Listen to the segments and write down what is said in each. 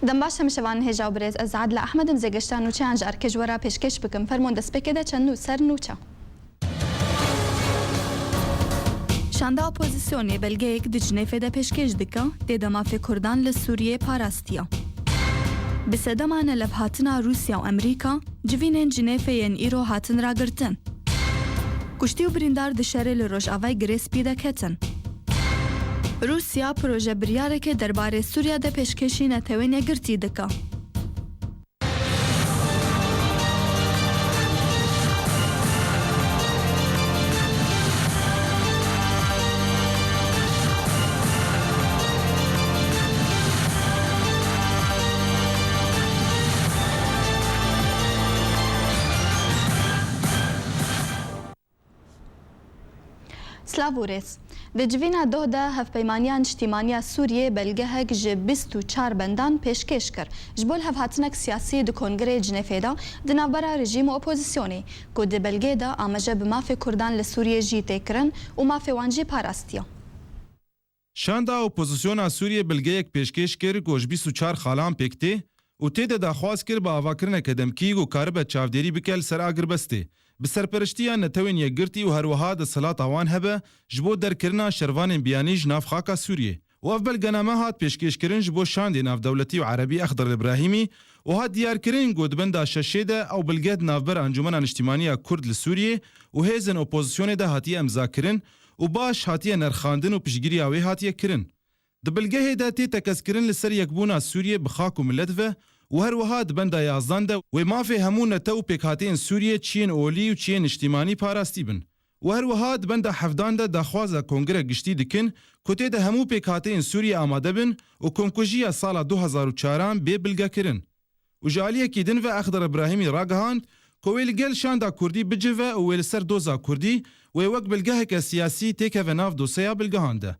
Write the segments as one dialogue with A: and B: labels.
A: دم باش همشوان هجا برز از عدل احمد مزگشتان نوچه انج ارکج ورا پیشکش بکم فرمون دست بکده چنو سر نوچه شاندا اپوزیسیونی بلگه یک دجنه ده پیشکش دکه دیده مافی کردان لسوریه پاراستیا بسدمان لبهاتنا روسیا و امریکا جوینین جنیفه ین ایرو هاتن را گرتن کشتی و بریندار دشاره لروش آوای گریس پیدا کتن روسیا پروژه بریاره که درباره سوریا ده پیشکشی نتوین گرتی دکه سلاوورس دجوینا دو ده هف پیمانیان اجتماعی سوریه بلگه ج 24 بندان پیشکش کر جبول هف هاتنک سیاسی د کنگره جنیفه دا دنابرا رژیم و اپوزیسیونی کو د بلگه دا آمجه بمافی کردان لسوریه جی تکرن و مافی وانجی پاراستیا
B: شاندا اپوزیسیونا سوریه بلگه یک پیشکش کر گوش 24 خالان پکته و تیده دا خواست کر با آواکرن کدمکی و کاربه چاودیری بکل سر آگر بسته بسرپرشتیا نتوین یگرتی و هر وها د صلات اوان هبه جبو درکرنا شروان بیانیج ناف خاکا سوریه و افبل گنامه هات پیشکش کرن جبو شاندی ناف دولتی و عربی اخضر الابراهیمی و هات دیار کرن گودبندا ششیده او بلگید نافبر انجمن اجتماعی کرد لسوریه و هیزن اپوزیسیون ده هاتی امضا کرن و باش هاتی نرخاندن و پیشگیری اوی هاتی کرن د بلگه ده تی تکسکرن لسر یکبونا سوریه بخاک و ملت و و هر وهاد بندا یازدانده و ما فی همون تو پیکاتین سوریه چین اولی و چین اجتماعی پاراستی بن و هر وهاد بندا حفدانده دخوازه کنگره گشتی دکن کته ده همو پیکاتین سوریه آماده بن و کنکوژی سال 2004 به بلگه کرن و جالیه کی دن و اخضر ابراهیمی راگهاند کویل گل شاندا کردی بجوه و ویل سر دوزا کردی و وک بلگه که سیاسی تیکه و ناف دوسیا بلگهانده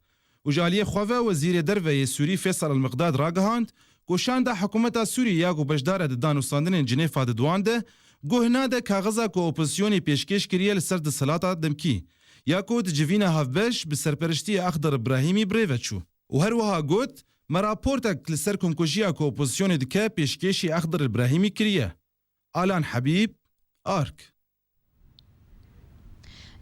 B: و جالیه خواه وزیر دروه سوری فیصل المقداد راگهاند گوشان ده حکومت سوریه گو بجدار ده دانوستاندن جنیف ددوان ده گوهنا ده کاغذا کو اپوزیسیونی پیشکش کریه لسر ده صلاتا دمکی یا کو ده جوینا هفبش به سرپرشتی اخضر ابراهیمی بریوچو و هر وها گوت مراپورتک لسر کنکوژیا کو اپوزیسیونی دکه پیشکشی اخضر ابراهیمی کریه آلان حبیب آرک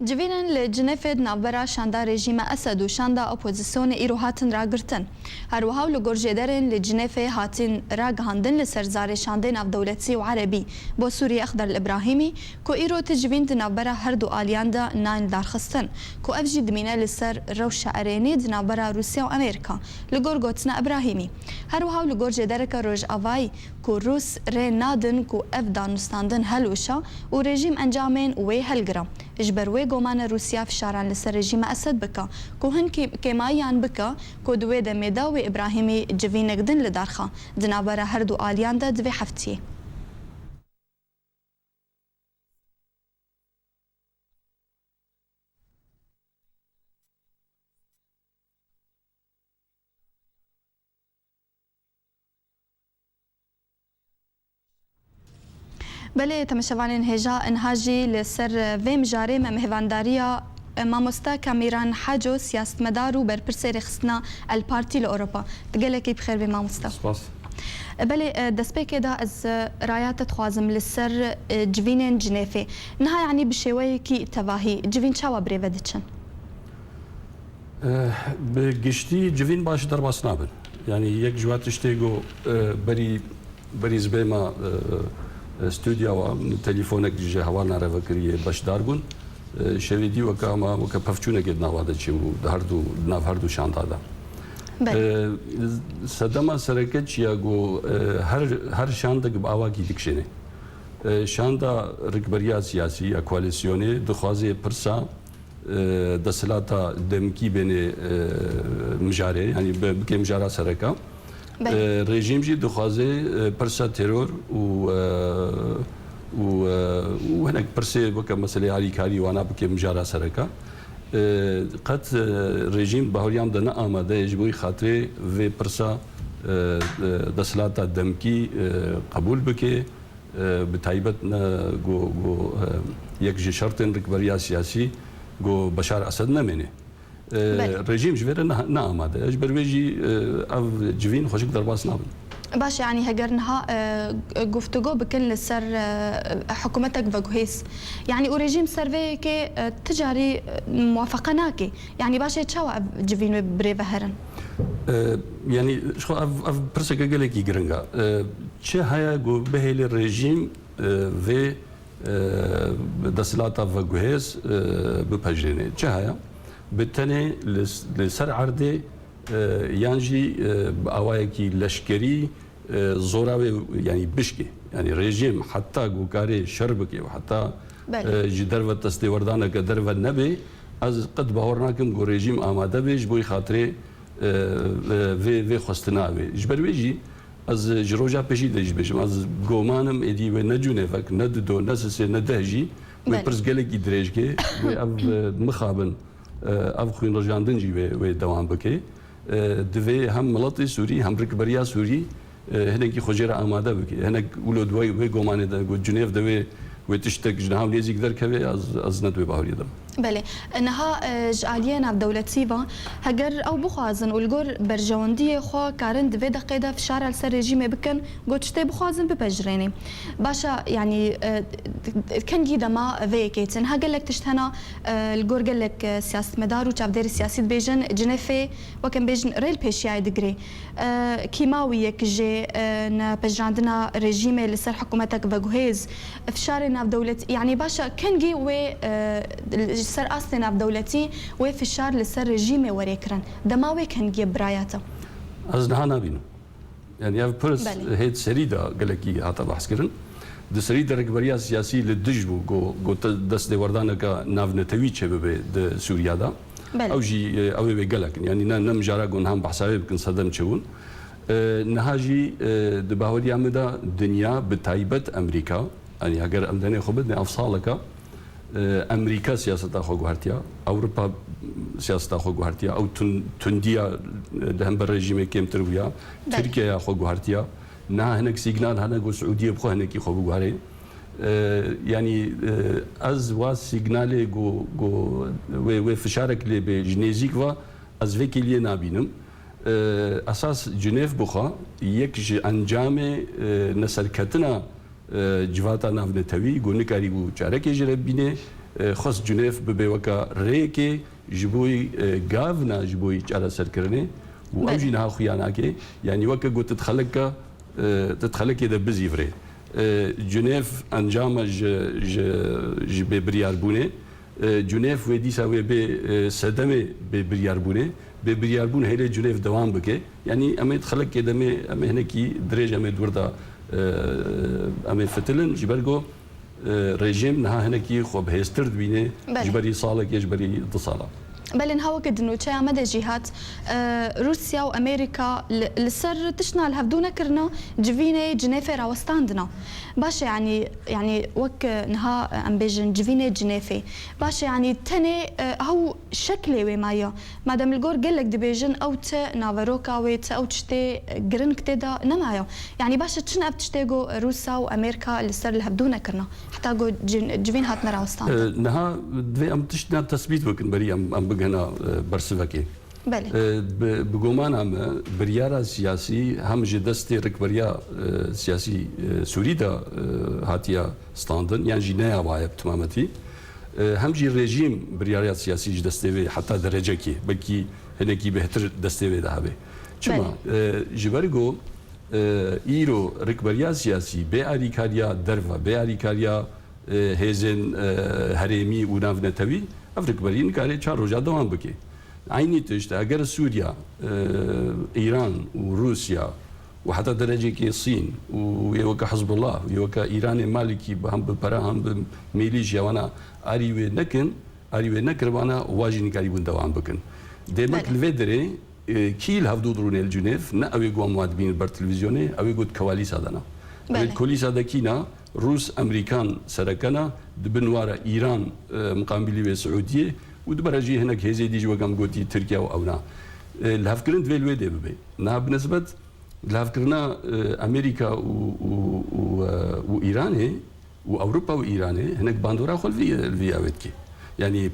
A: جوینن لجنفد نابرا شاندا رژیم اسد و شاندا اپوزیسیون ایرو هاتن را گرتن هر وهاو لگورجیدرن لجنفه هاتن را گهاندن لسرزار شانده ناف دولتی و عربی بو سوریه اخضر الابراهیمی کو ایرو تجوین نابرا هر دو آلیان دا ناین دارخستن کو افجی دمینه لسر روش ارینی نابرا روسیا و امریکا لگور گوتنا ابراهیمی هر وهاو لگورجیدرک روج آوای کو روس ری نادن کو اف دانستاندن هلوشا و رژیم انجامین وی هلگرام اجبروی گومان روسیا فشاران لسر رژیم اسد بکا کو هن کمایان بکا کو دوی د میدا و ابراهیمی جوینگدن لدارخه دنابره هر دو آلیان ده دوی هفتی بله تمشوانین هجا انهاجی لسر ویم جاره مهوانداریا ماموستا کامیران حاجو سیاست مدارو بر پرسر خصنا البارتي لاوروبا تقلكي بخير بماموستا
C: سپاس
A: بله دسبك دا از رايات تخوازم لسر جوینین جنيفي نها يعني بشوي كي تواهي جوین چاوا بريودچن
C: بگشتی جوین باش در باس نابن يعني یک جواتش تيجو بري زبيما استوديو و تليفونك جي هوانا رفكريه باش داربون شويدي وكاما وكبفچونه قد نواده چيمو هردو ناف هردو شاندادا صدما سرکت یاگو هر شاندا باواکی دکشنه شاندا رکبریا سیاسی یا کواليسيوني دخوازه پرسا دسلاتا دمکی بین مجاره يعني بكي مجاره سرکا رژیم جی دخوازه پرسا ترور و هناك برسي بكا مسألة علي كاري وانا بكي مجارة سركا قد رژیم بهوریام دنا آماده يجبوي خاطر في برسا دسلاتا دمكي قبول بكي بتايبتنا جو يك شرطن ركبريا سياسي جو بشار اسد نمنه رژیم جویر نه آماده اجبر ویجی او جوین خوشک در باس نابن
A: باش يعني هجرنها گفتگو بکن لسر حکومتك وگوهیس يعني او رژیم سروی که تجاری موافقه ناکی يعني باش چاو جوین بری بهرن
C: يعني شو اف برسك قالك يجرنجا چه هيا جو بهل الرجيم في دسلاتا وگوهیس بپجرینه چه هيا بالتالي لسر عرضه يانجي اوایکی لشکری زوراوي يعني بشكي يعني ريجيم حتى قوكاري شربكي وحتى جدرفة تستوردانا كدرفة النبي از قد باورناكم قو ريجيم آماده بيش بوي خاطري في خستناوي جبرويجي از جروجا بشي ديش بيشم از قومانم ادي ونجوني فك نددو نسسي ندهجي ويبرس قلقي دريجكي ويأف مخابن اف خوين رجاندنجي ويدوان بكي دوي هم ملطي سوري هم ركبريا سوري هناك خجيرة آماده بكي هناك ولود وي قوماني دا جنيف دوي وتشتك جناهم ليزيك در كوي از ندوي باوري دم
A: بله انها جعلينا بدولة سيفا هجر او بخوازن والجور برجواندية خوا كارن دفي دقيقة في شارع السر رجيم بكن قلت شتي بخوازن ببجريني باشا يعني كان جيدا ما فيكيتن ها قال لك تشتهنا الجور قال لك سياسة مدار وشاف دير سياسة بيجن جنيفي وكان بيجن ريل بيشياي دقري كيماوية كجي بجراندنا رجيم لسر حكومتك فجوهيز في شارعنا بدولة يعني باشا كان جي و سر أصلنا بدولتي وفي الشار لسر رجيمي وريكرن دماوي كان جيب براياته
C: أزنها نابينو يعني أف برس هيد سريدة قالكي هاتا بحث كرن د سريدة ركبريا سياسي للدجبو جو دست دي وردانا كا ناف نتوي شبه د سوريا دا أو جي أو بيقلك يعني نم جارا قون هم بحسابي بكن صدم شون نهاجي دباوري عمدا دنيا بتايبت أمريكا يعني أجر أمدني خبدني أفصالك امریکا سیاست خو گوهرتیا اوروپا سیاست خو گوهرتیا او تندیا دهم بر رژیم کم ترویا ترکیه خو گوهرتیا نه هناك سيجنال هناك السعوديه بخو هناك خو گوهري يعني از وا سيجنال جو و فشارك لي بجنيزيك وا از فيك لي نابينم اساس جنيف بخا يك انجام نسركتنا جواتا نافنتوي گونکاری گو چارکی جربینه خاص جنیف ببیوکا ریکی جبوی گاونا جبوی چارا سرکرنه و اوجی نها خیانا که یعنی وکا گو تتخلق ده بزیفره جنیف انجام ج ببریار بونه جنیف و دیسا و به صدمه ببریار بونه ببریار بونه هیله جنیف دوام بکه یعنی اما تخلق که دمه اما هنکی درج اما دوردا اما فتلن جبرگو رژیم نه هنکی خوب هستر بینه جبری سالک جبری دو سالا
A: بل هوا كدنو تشا مدى جهات روسيا وامريكا لسر تشنا الهفدونا كرنا جفيني جنيفي راوستاندنا باش يعني وك نها ام بيجن جفيني جنيفي باش يعني تاني هو شكلي ومايا مادام الجور قال لك دبيجن او ت نافروكا ويت او تشتي جرن كتدا نمايا يعني باش تشنا بتشتيغو روسيا وامريكا لسر الهفدونا كرنا حتى جو جفين هاتنا راوستاند
C: نها دفي ام تشنا تثبيت وكن بري ام هنا برسفكي بقومان هم بريارة سياسي هم جدستي ركبريا سياسي سوريدا هاتيا ستاندن يعني جناية وايب تمامتي هم جي ريجيم بريارة سياسي جدستي حتى درجة كي بلكي هناكي بهتر دستي دهبه شما جبرجو ايرو ركبريا سياسي بأريكاريا درفا بأريكاريا هزن هرمي ونافنتوي افريق برين كاري چار روجا دوام بكي عيني تشت اگر سوريا ايران وروسيا وحتى درجه كي الصين ويوكا حزب الله ويوكا ايران مالكي هم ببرا هم بميليشيا وانا اريوي نكر وانا واجي كاري بون دوام بكن ديمك الفيدري كيل هفدو درون الجنيف نا اوي قوم وادبين بر تلفزيوني اوي قد كواليس هذانا الكواليس هذا كينا روس امريكان سركنا دبنوارا ايران مقابله السعوديه ودبرجي هناك هزي ديجي وقام قوتي تركيا واونا الهفكرن دويل ويدي ببي نا بنسبه الهفكرنا امريكا وايران واوروبا وايران هناك باندورا خل في اويتكي يعني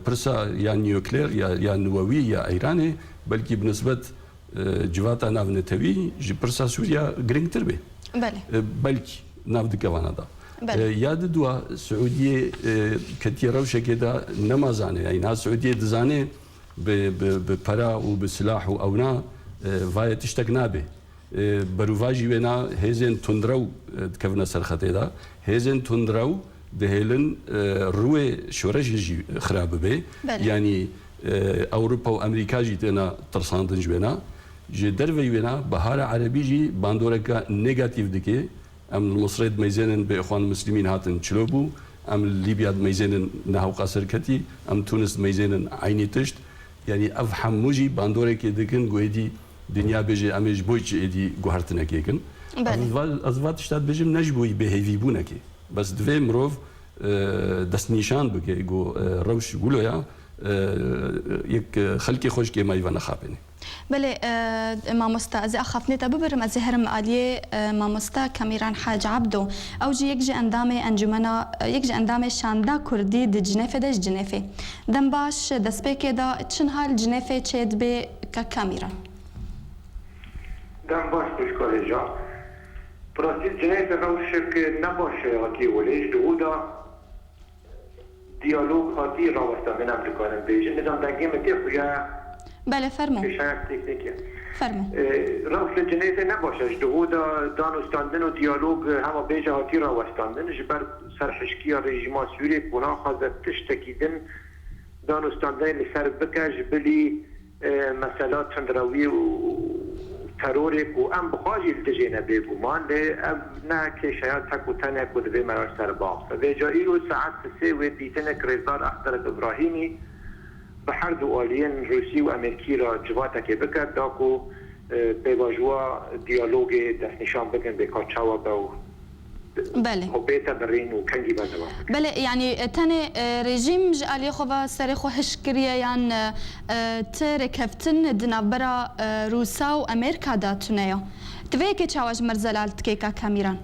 C: برسا يا نيوكلير يا نووي يا ايراني بلكي بنسبه جواتا ناو نتوی جی پرسا سوریا گرنگتر به بلکی ناو دکوانا دا یاد دوا سعودیه کتی روشه که دا نمازانه یعنی نا سعودیه دزانه به پرا و به سلاح و اونا وای تشتک نابه بروواجی ونا هزن تندرو دکونا سرخطه دا هزن تندرو دهلن روی شورش جی خراب به یعنی اوروبا و امریکا جی تنا ترساندن جوینا جی دروی ونا بهار عربی جی باندورکا نگاتیو دکی ام مصرد میزنن به اخوان مسلمین هاتن چلوبو ام لیبیا میزنن نهو قصر کتی ام تونس میزنن عینی تشت یعنی افهم موجی باندورکی دکن گویدی دنیا بيجي أميج بويج إدي جوهرتنا كيكن. أزوات اشتاد بيجم نجبوي بهيفي بونكي. بس دوي مروف دست نشان بكي جو روش قولوا يا يك خلقي خوش كي ما يفنا خابني.
A: بله ما مستأذ أخافني تببر مزهر مالية ما مستا كاميران حاج عبدو أو جي يكجي أندامي أنجمنا يكجي أندامي شاندا كردي د جنيفة دش جنيفة دم باش دسبيكي دا تشن هال جنيفة تشيد بي كاميران.
D: دم باش بشكل جا براسي جنيفة روشك نباش هاتي وليش دودا ديالوج هاتي راوستا من أمريكان بيجي نظام دنگي متي خويا
A: بله فرمو فرمو
D: روش جنیفه نباشه جهودا دانستاندن و دیالوگ همه بیجه هاتی را وستاندن جبر سرحشکی رژیما سوریه کنا خوازه تشتکیدن دانستاندن لسر بکش بلی مسئلات تندروی و ترورک و ام بخواجی التجینه بگومان لی ام نه که شاید تکو تنه کده به مراش سر باقصه و جایی رو ساعت سه و دیتنه کرزدار اختر ابراهیمی به هر دو آلین روسی و امریکی را جواتا که بکرد داکو پیواجوا دیالوگ دست نشان بکن به کاچاوا باو
A: بله
D: بیتا برین و کنگی بزوا
A: بله يعني تاني رژیم جالي خواه سر خو هشکریه یان ترکفتن دنابرا روسا و امریکا داتونه دوی که چاواج مرزلالت که کامیران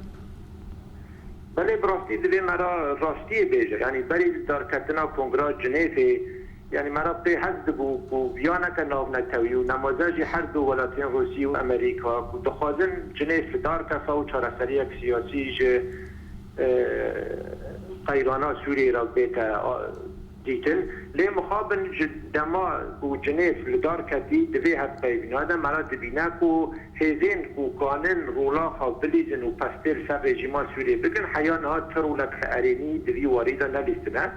D: بله براستی دوی مرا راستی بیجه یعنی بری دارکتنا کنگرا جنیفه يعني مرا به حد بو بیانه که ناو نتوی و نمازج هر دو ولایتین روسی و امریکا و دخوازن جنیف دار کسا و چارسری یک سیاسی جه قیرانا سوری را بیتا دیتن لی مخابن دما بو جنیف لدار کتی دوی حد بیبیناده مرا دبینه که هیزین که کانن رولا خواه بلیزن و پستر سر رژیما سوری بکن حیان ها ترولک ارینی دوی واریده نلیستنه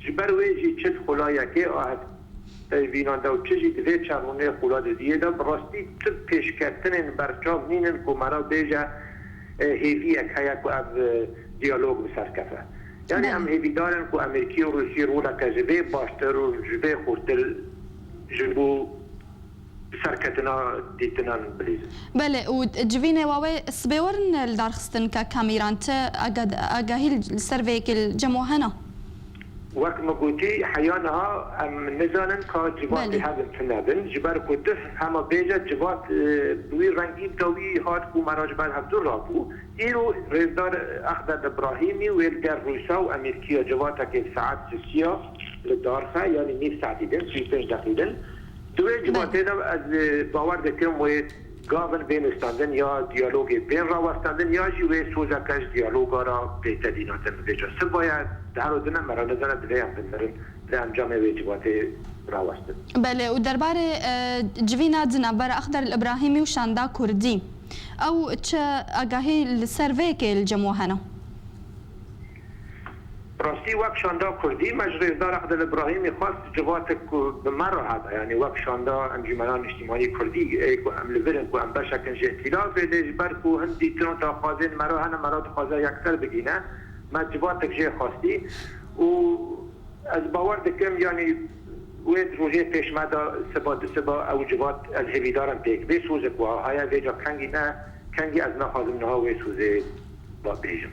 D: جبر ویجی چت خلایه که آهد وینانده و چجی دوی چرونه خلاد دیه دا براستی تب پیش کردن برچاب نینن که مرا بیجه هیوی یک هیا که اب دیالوگ بسر کفه یعنی هم هیوی دارن که امریکی و روسی رو لکه جبه باشتر و جبه خورتر جبو سرکتنا دیتنان بلیزن
A: بله و جوینه واوی سبیورن الدارخستن که کامیران تا اگاهی سرویک الجموهنا
D: وقت ما قلتي حيانها نزانن كا جوات هذا تنادن جبر كده هم بيجا جوات بوي رنگي دوي هات كو مراج بعد هفدو راكو إيرو رزدار أخدر إبراهيمي ويلدر روسا وأمريكيا جواتا كي ساعات سيا للدارخة يعني نيف ساعتين 35 دقيقة دوي جوات هذا از باور دكم ويت گاون بین استاندن یا دیالوگ بین را وستاندن یا جوی سوزا کش دیالوگ را بیت دیناتن بجا سب باید در و دنم مرا نزانه دوی هم بندرن در انجام ویجبات را وستن
A: بله و دربار جوینا دنبار اخدر الابراهیمی و شاندا کردی او چه اگاهی لسرویک الجموهنا
D: راستی وقت شاندا کردی مجرد دار اخدر الابراهیمی خواست جواتک بمرا هذا يعني وقت شاندا انجمنان اجتماعی کردی ایکو عمل برن کو ام بشکن جه اختلاف لجبر کو هندی تنو تا خوازن مرا هنه مرا خوازه یکتر بگینه ما جواتک جه خواستی و از باور دکم يعني وید روژه پیش مدا سبا او جوات از هویدارم پیک بی سوزه کو ها ویجا کنگی نه کنگی از نخوازم نه وی سوزه با بیجم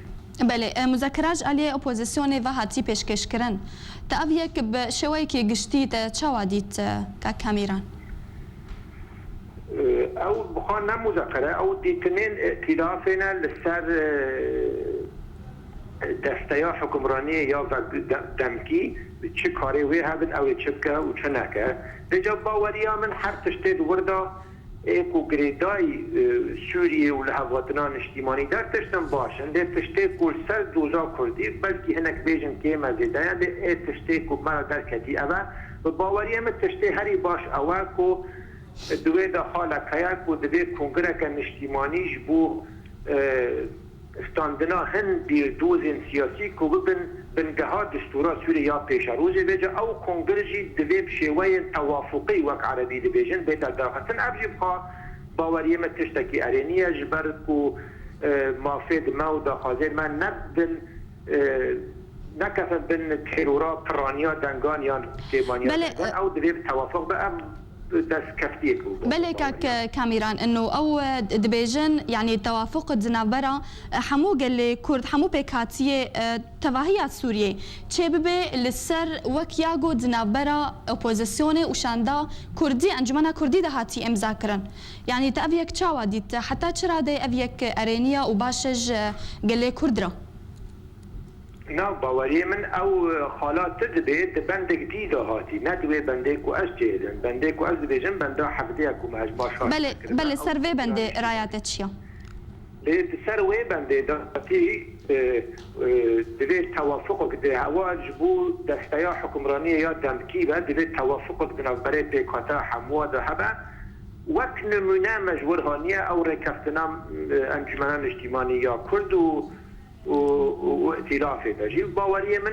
A: بله مذاکرات علیه اپوزیسیون و هاتی پیشکش کردن تا اویک به شوی که گشتید چه دیت که کامیران
D: او بخوان نه مذاکره او دیتنین ائتلافنا لسر دستیا حکمرانی یا دمکی چه کاری وی هبن او چه که و چه نکه بجا باوریا من هر تشتید وردا ايكو جريداي سوريا والهواتنان اجتماعي دار تشتن باشن دي تشتيكو السر دوزا كردي بلكي هناك بيجن كيما زيدايا دي تشتيكو مرا دار كدي أبا بباوريا من تشتي هري باش أواكو دوی دا حالا کیاک و دوی کنگره اجتماعی جبو استاندنا هن دیر دوزین سیاسی که بن جهاد دستورا سوریا پیش روزی بیجا او کنگرجی دوی بشیوه توافقی وک عربی دبیجن بیتا داختن ابجی بخوا باوریه متشتکی ارینیه جبر کو مافید مودا خازر من نبدن نكفت بين تحرورات قرانيات دنغانيان كيمانيات او دريب توافق بقى داس كفتيك
A: بلي كاميران انه او دبيجن يعني توافق دنابرا حمو قال لي كرد حمو بكاتيه تواهيات سوريا تشببه للسر وكياغو دنابرا اوبوزيسيوني وشاندا كردي انجمنا كردي دهاتي امذاكرن يعني تابيك تشاوا ديت حتى تشرادي ابيك ارينيا وباشج قال لي كردرا
D: ناو باوری من او خالات تدبي بند جديده هاتي ندوي بندك واش جيدن بندك واش دبيجن بندا حفديك وماش باشا
A: بل سيرفي بند رايات تشيا
D: لي سيرفي بند داتي دبي توافقك ده واجبو دستيا حكمرانيه يا دمكي بعد دبي توافقك بين بريد بكاتا حموا ذهبا وقت نمونه مجبورهانيه او ركفتنا انجمنان اجتماعيه كرد وائتلافه دجي باوريه من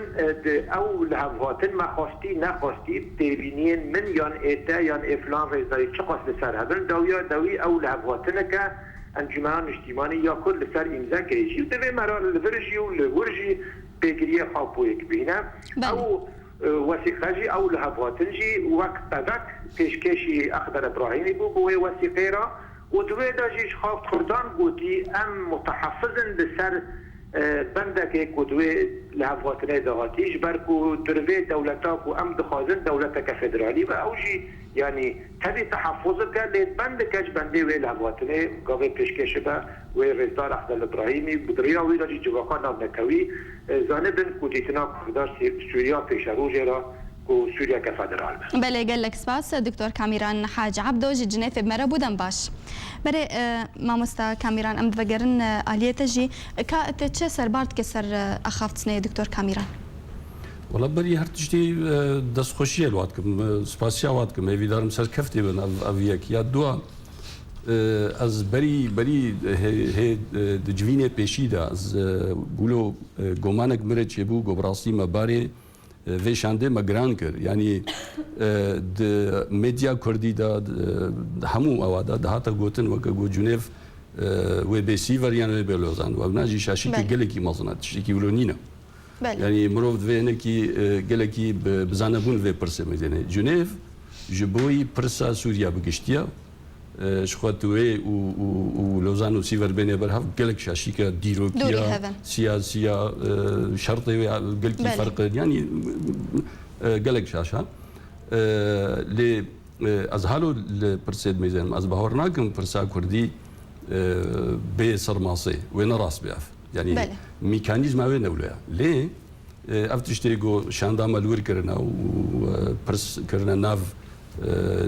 D: او لهواتن ما خواستي نخواستي تبينين من يان ايتا يان افلان ريزاي تشقص لسر هبن دوي او لهواتن كا انجمان اجتماعي يا كل لسر امزا كريشي ودوي مرار الفرجي والورجي بيجريه خاپويك بينا او وثيقه او لهواتنجي وقت بدك پیشکشی اخضر ابراهيمي بو وثيقه ودوي داجي خاف خردان قوتي ام متحفظا لسر بندك كدوي لهفواتنا دهاتيش بركو دروي دولتاك وام دخازن دولتك فدرالي واوجي يعني تبي تحفظك لبندك بندي وي لهفواتنا قاوي بيشكش با وي رزدار احمد الابراهيمي بدريا وي داجي جواخانا نكوي زانبن كوديتنا كردار سوريا بيشاروجرا سوريا كفدرال
A: بله قال لك سباس دكتور كاميران حاج عبدو جنيف بمرا بودن باش بري مامستا كاميران ام دفقرن آليتجي كا سربارت كسر اخافتني دكتور كاميران
C: والله بري هرتجتي دست خوشی الواتكم سپاسیا واتكم ايفيدارم سر كفتي بن افيك يا دوا از بري هي دجوينه پیشیدا از بولو گمانك مرچ بو گبراسی مباري ویشانده مگران کر یعنی د میدیا کردی دا همو آوادا دهاتا گوتن وکا گو جنیف و بیسی وریان و بلوزان و ناجی شاشی که گلکی مازنات شکی ولونینا یعنی مروف دوینه کی گلکی بزانبون و پرسه میزنه جنیف جبوی پرسا سوریا بگشتیا شخواتوی و لوزان و سیور بینه برهاف گلک شاشی که دیروکیا سیاسیا شرطی و گلکی فرق یعنی گلک شاشا لی از حالو پرسید میزنم از بهار ناکم پرسا کردی به سرماسه و نراس بیاف یعنی میکانیزم اوی نولیا لی افتشتی گو شاندام الور کرنا و پرس کرنا ناو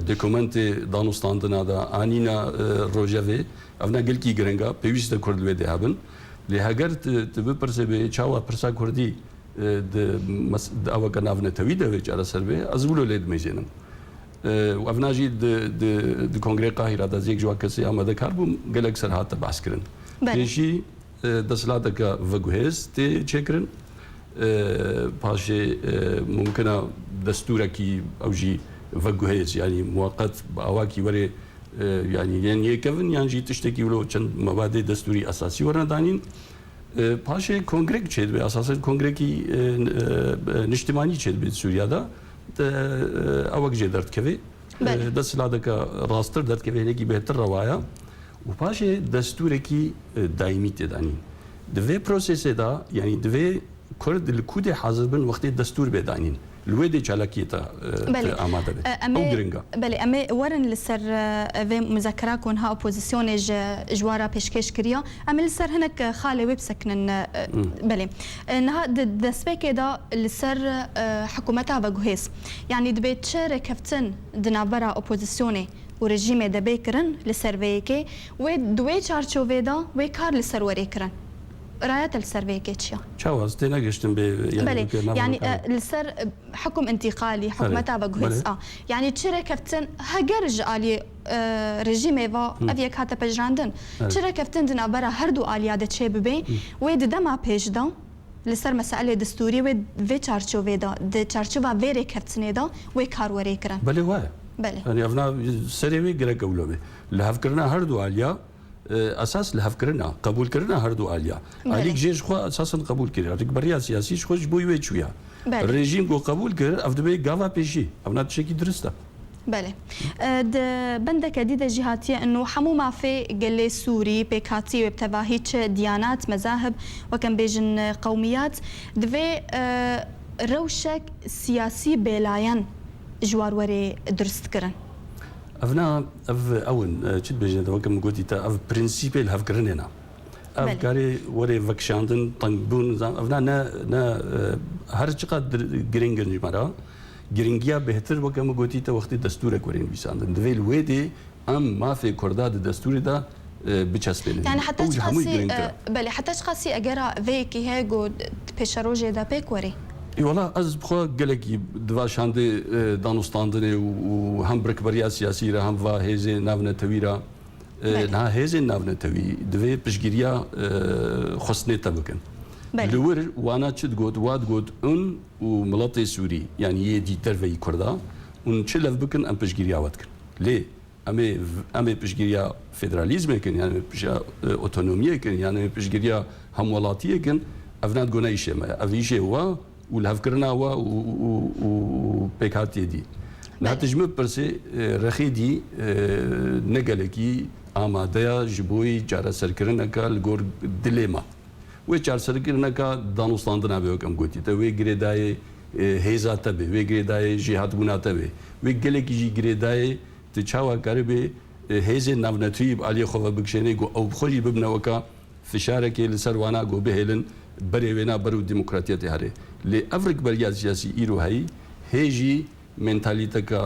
C: دوکومنت دانوستاندنا دا آنینا روجاوی افنا گلکی گرنگا پیوست کرد ویده هبن لی هگر تبه پرسه به چاوا پرسا کردی د اوه کناف نتوی ده ویچ ارسر به از بولو لید میزنم و افنا جی د کنگره قاهره دا زیگ جوا کسی آمده کار بوم گلک سر هات بحث کرن پیشی دسلاتا که وگوهز تی چه کرن پاشه ممکنه دستوره کی او جی وجهيز يعني مؤقت بأواكي وري يعني يكفن يعني جي تشتكي ولو چند مبادئ دستوري أساسي ورنا دانين پاشه كونغريك چيد به أساسا كونغريكي نجتماني چيد به سوريا دا أواك جي درد كوي دست لادك راستر درد كوي هنكي بهتر روايا و پاشه دستوركي دائمي تدانين دوه پروسيس دا يعني دوه كرد الكود حاضر بن وقت دستور بدانين الويدي چالاكيتا آماده به او گرنگا
A: بله اما ورن لسر و مذاکره کن ها اپوزیسیون جوارا پیشکش کریا اما لسر هناك خاله ويب سكنن بله انها دسبك دا لسر حكومتها وجهيز يعني دبيت شارك كفتن دنابرا اپوزيسيوني و رژیم دبی کرن لسروی که و دوی چارچوبه دا و کار لسروری کرن رایت السروي كيتشيا
C: شاوز تينا قشتم
A: بله يعني السر حكم انتقالي حكمتها بجهز يعني تشري كفتن هجرج علي رژیم و افیک هات پجراندن چرا کفتن دنا برا هر دو آلیاد چه ببین و دما پیش دا لسر مسئله دستوری و وی چارچوبه دا د چارچوبه ویری کفتنه دا و کاروری کرن
C: بله وای
A: بله
C: يعني افنا سريوي غير قولوبه لهف كرنا هردو عليا اساس لهف كرنا قبول كرنا هردو عليا عليك جيش خو اساسا قبول كرنا عليك بريا سياسي خوش بوي وي شويه الرجيم كو قبول كر افدبي غافا بيشي افنا تشكي درستا
A: بله د بندك جديده جهاتيه انه حمو ما في قال سوري بكاتي وبتباهيتش ديانات مذاهب وكان بيجن قوميات دفي روشك سياسي بلايان جوار وري درست كرن
C: افنا اف اون تشد بيجن وكم قلتي تا اف برينسيبل هاف كرننا اف كاري وري فكشاندن طنبون افنا نا هر چقدر گرينگن جمارا گرنگیا بهتر وكم قلتي تا وقت دستور كورين بيساندن دفيل ويدي ام ما في كرداد دستور دا بچسبين
A: يعني حتى تشخصي بله حتى تشخصي اجرا فيكي هيغو بيشروجي دا بيكوري
C: اي والله از بخوا قالك دوا شاندي دانوستاندني وهم بركبريا سياسيه هم فا هيزي نافنا تويرا نا هيزي نافنا توي دوي بشجيريا خصني تبكن لور وانا تشد قد واد قد ان وملطي سوري يعني يدي ترفي كردا ونشلف بكن ام بشجيريا واتكن ليه امي بشجيريا فيدراليزم كن يعني اوتونوميه كن يعني بشجيريا هم ولاتيه كن افناد قنايشه ما افيشه هو والهفكرنا و بيكاتي دي لا تجمع برسي رخيدي نقلكي آماده جبوي جارة سركرنا كالجور ديليما وجار سركرنا كدانوستاندنا بيوكم قلتي توي جريداي هيزا تبي وي جريداي جهاد بنا تبي وي جلكي جي جريداي تشاوا قربي هيزا نافنتريب علي خوفا بكشيني او بخولي ببنا وكا فشارك لسروانا جو بهلن بري وينا برو ديمقراطيه هاري لي افريك بريا سياسي ايرو هاي هيجي منتاليتكا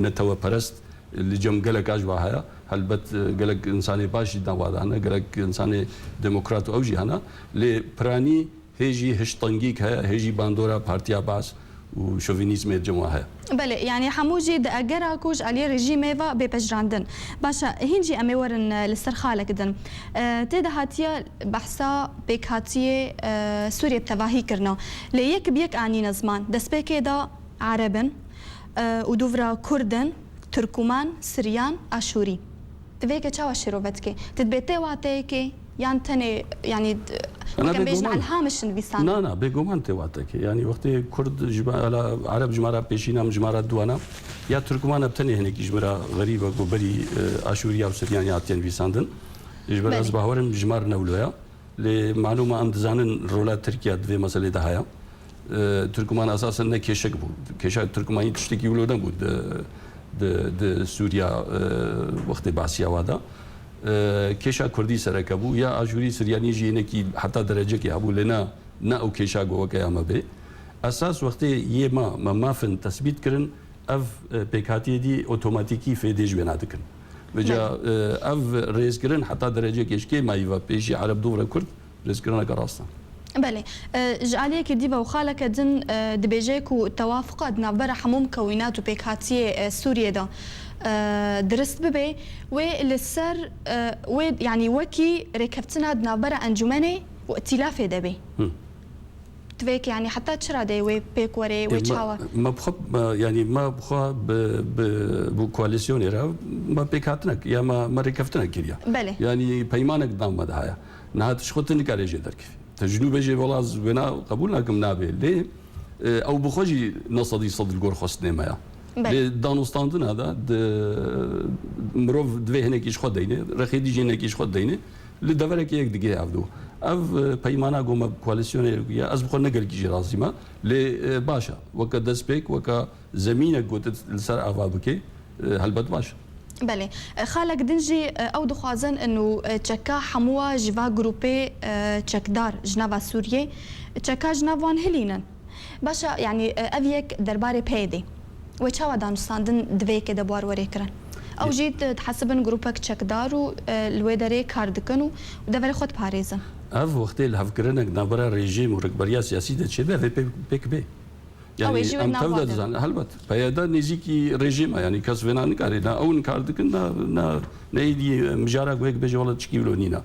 C: نتوا برست اللي جم قالك اجواها هلبت قالك انساني باشي داوادانا قالك انساني ديمقراط اوجي هنا لي براني هيجي هشطنجيك هيجي باندورا بارتيا باس وشوفينيزم الجماعه
A: بله يعني حموجي د اجرا كوج علي رژیم و بپجراندن باشا هنجي امي ورن للسرخاله كدن تيدا هاتيه بحثا بكاتيه سوريا بتواهي كرنا ليك بيك اني زمان دسبيكي دا عربن ودوفرا كردن تركمان سريان اشوري تفيك تشاو شيروبتكي تدبيتي واتيكي يعني تاني يعني كان بيجمع الهامش البيسان
C: لا بيجومان تواتك يعني وقت كرد جماعة عرب جماعة بيشينا جماعة دوانا يا تركمان بتني هناك جماعة غريبة وبري اشوريا وسريان ياتين بيساندن جماعة زباورم جماعة نولويا لمعلومة ام دزانن رولات تركيا في مسألة دهايا تركمان اساسا نكيشك بود كيشا تركماني تشتكي ولودن بود د سوريا وقت بعثيا وادا كيشا كردي سركبو يا اجوري سرياني جينكي حتى درجه كي ابو لنا نا او كيشا جو كياما بي اساس وقت يما ما فن تثبيت كرن اف بيكاتي دي اوتوماتيكي في دي جويناتكن وجا اف ريز كرن حتى درجه كيشكي ما يفا بيجي عرب دور كرد ريز كرن كراستا
A: بله جعليك ديفا وخالك دن دبيجيك وتوافق نابرا حموم مكونات وبيكاتي سوريا دا درست ببي وللسر يعني وكي ركبتنا نابرا انجمني وائتلاف دبي تفيك يعني حتى تشرا دي وي بيك وري وي تشاوا
C: ما بخب يعني ما بخوا بكواليسيون را ما بيكاتنك يا ما ركبتنا كيريا
A: بله
C: يعني بيمانك دام مدهايا نهات شخوتني كاريجي درك تجنوب جي والله زبنا قبولنا كم نابي ليه او بخوجي نصدي صد الجور خصني مايا دانوستاندن هذا مروف دوي هناك ايش خد دينه رخيدي جي هناك ايش خد دينه لدفرك يك دقيقه عبدو اف بيمانا قوم كواليسيون يا از بخو نقل كي رازيما لي باشا وك دسبيك وك زمينك قلت السر افابكي هلبت باشا
A: بله خالك دنجي او دخوازن انه تشكا حموا جيفا جروبي تشكدار جنافا سوريا تشكا جنافان هلينن باشا يعني افيك درباري بيدي و چاوا دانستاندن دوی که دبوار وری کرن او جیت تحسبن گروپک چکدار و الویدره کار دکن و دور خود پاریزن
C: اف وقتی الهفکرنک نبرا رژیم و رکبریا سیاسی ده چه به پک به يعني ام تبدا زان هلبت پیاده نزیکی رژیم یعنی کس ونا نکاری نه اون کار دکن نه نیدی مجارا گویک بجه ولا چکی ولونینا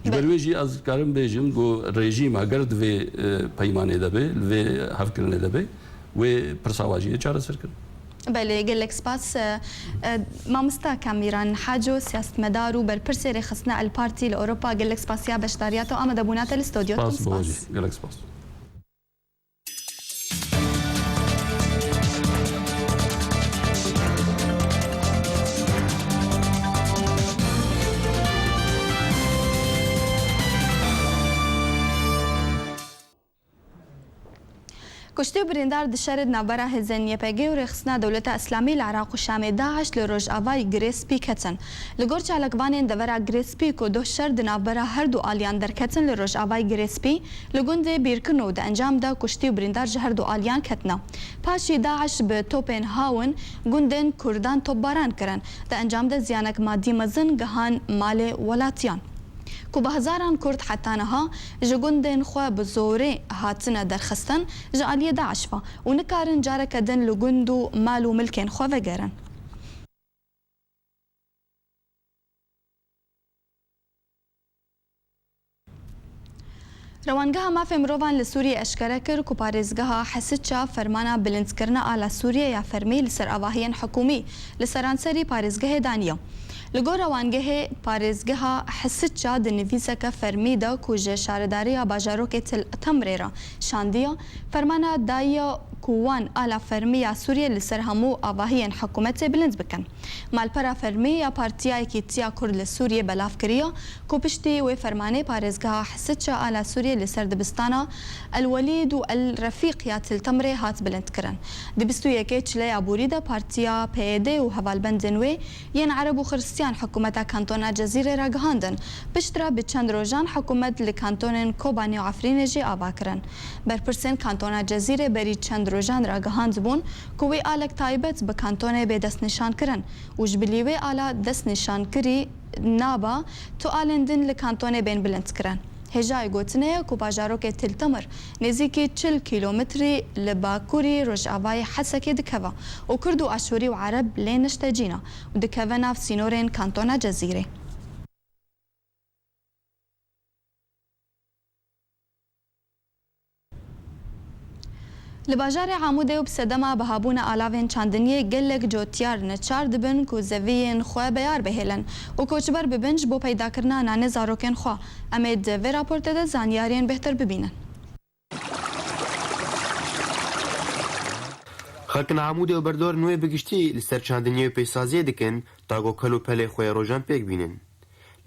C: جبرویجی از کارم بیجم گو رژیم اگر دوی پیمانه دبه و هفکرنه دبه و پرساواجی چاره سر کرد
A: بله گلک سپاس مامستا کامیران حاجو سیاست مدارو بر پرسر خصنا البارتي لاوروبا گلک سپاسیا بشداریاتو آمده بونات الاستودیو
C: سپاس گلک سپاس
A: کشتی بریندار دشارد نبره هزن یپگی و رخصنا دولت اسلامی العراق و شام داعش لروج آوای گریسپی کتن لگور چالکوان دورا گریسپی کو دو شرد نبره هر دو آلیان در کتن لروج آوای گریسپی لگوند بیرکنو ده انجام ده کشتی بریندار جهر دو آلیان کتنا پاشی داعش به توپن هاون گوندن کردان توباران کرن ده انجام ده زیانک مادی مزن گهان مال ولاتیان کو به هزاران کرد حتانها جگوندن خو بزوره هاتنه درخستن جالی داعش و نکارن جاره کدن لگوندو مال و ملکن خو وگرن روانگاه مافی مروان لسوریه اشکره کر کو پارێزگەها حەسچا فەرمانە بلندکردنە ئالا سووریە یا فەرمی لەسەر ئاواهیان حکومی لەسەرانسەری پارێزگەهێ دانیە لەگۆ ڕەوانگەهێ پارێزگەها حەسچا دنڤیسەکە فەرمیدا کو ژێ شارەداریە باژارۆکێ تەمرێرە شاندیە فەرمانە دایە کووان ئالا فەرمیە سووریە لەسەر هەموو ئاواهیان حکوومەتێ بلند بکەن مالپەرا فەرمی یا پارتیایەکی تیا کورد لە سووریە بەلافکریە کو پشتی وێ فەرمانەی پارێزگەها حەسچا ئالا سووریە لسر دبستانا الوليد والرفيق يا تلتمري هات بلند كرن دبستو يكيتش ليا بوريدا بارتيا بيدي وهوال بندنوي ين عرب وخريستيان حكومة كانتونا جزيرة راغهاندن بشترا بچند روجان حكومة لكانتونن كوباني وعفرينجي آبا كرن برپرسن كانتونا جزيرة بري چند روجان راغهاند بون كوي آلك تايبت بكانتوني بدست نشان كرن وجبليوي آلا دست نشان كري نابا تو آلندن لكانتوني بين بلند كرن هجای گوتنه کو باجاروک تلتمر نزیکی 40 کیلومتری لباکوری رجعوای حسکی دکوا و کرد و اشوری و عرب لینشتجینا و دکوا ناف سینورین کانتونا جزیره لباجار عموده و بسدما بهابون آلاوین چاندنیه گلک جوتیار نچار دبن کو زوین خواه بیار بهلن و کوچبر ببنج بو پیدا کرنا نانه زاروکن خواه امید و راپورت ده زانیارین بهتر ببینن
E: خلکن عموده و بردار نوی بگشتی لسر چاندنیه و پیسازیه دکن تاگو کلو پله خواه روژان پیک بینن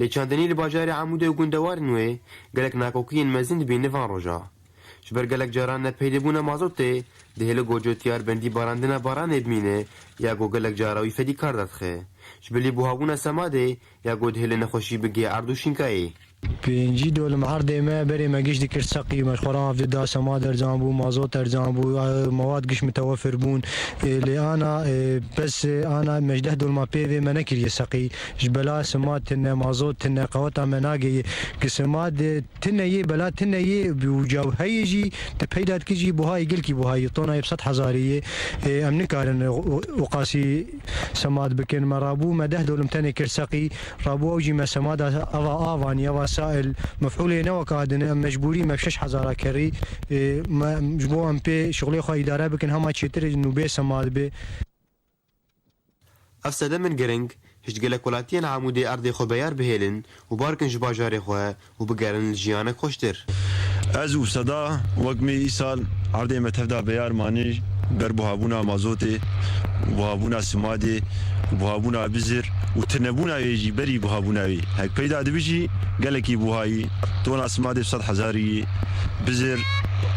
E: لی چاندنی لباجار عموده و گندوار نوی گلک ناکوکین مزین بین نوان روژا جبر گلک جاران نپیده بونه مازوته دهل گوجو تیار بندی باراندنا باران ادمینه یا گو گلک جاراوی فدی کار دادخه جبلی بوهابونه سماده یا گو دهل نخوشی بگی عردو شینکایی
F: پنجی دول معرض ما بري ما جيش ذكر سقي مشخوران في دا سماد ارزان مازوت ارزان مواد قش متوفر بون اللي انا بس انا مجده دول ما بيفي ما نكر يسقي جبلا سماد تن مازوت تن قوات مناقي كسماد تن يي بلا تن يي بوجاو هيجي تبيدات كيجي بوهاي قلكي بوهاي طونا يبسط حزاريه امن كارن وقاسي سماد بكن مرابو مده دول متني كرسقي رابو وجي ما سماد افا افاني وسائل مفعولة نوكادن مجبوري ما بشش حزارة كري مجبور ام بي شغلي خو اداره بكن هما تشتر انه بي سماد بي
E: افسد من جرينج هشتقلك ولاتين عمودي ارضي خو بيار بهيلن وباركن جباجاري خو وبقارن الجيانك خوشتر
G: ازو صدا وقمي ايسال عرضي متفدا بيار ماني بربوهابونا مازوتي وبوهابونا سمادي وبوهابونا بزر وتنبونا يجي بري بوهابوناوي هيك بيدا دبيجي قالكي بوهاي تونا سمادي بصد حزاري بزر